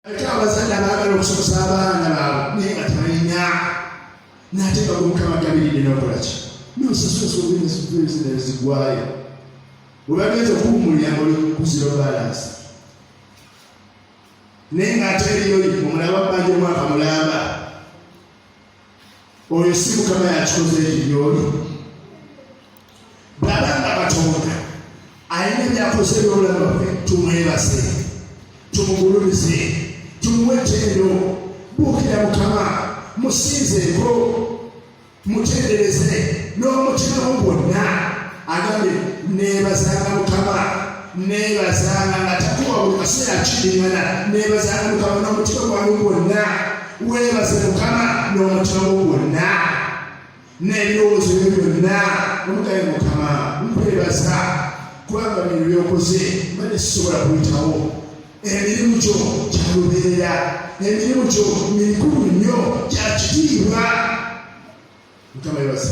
abazadde abaagala okusomesa abaana baabwe naye nga tebalina n'ate bagumukama gabiridde n'okola ki nosasusobinezina zigwayo webagenza okuwumulira olikuziba balansi naye ng'ate eriyo omulaba bbanja omwaka mulamba oyo si mukama yakikoze ekibyoli bw'abanga Katonda alina byakoze ebyobulamu bwaffe tumwebase tumugulumize tumuwe ettendo buukira mukama musinzeeko mutendereze n'omutima gwo gwonna agambye neebazanga mukama neebazanga nga takuwa buli kaseera kiringana neebazanga mukama n'omutima gwange gwonna weebaze mukama n'omutima gwo gwonna n'ebirowoozo byo byonna omugaye mukama nkwebaza kubanga bino byokoze mbadde sisobola kuyitawo emirimu gyo gya lubeerera emirimu gyo mikulu nnyo gya kitiibwa mukama yebaza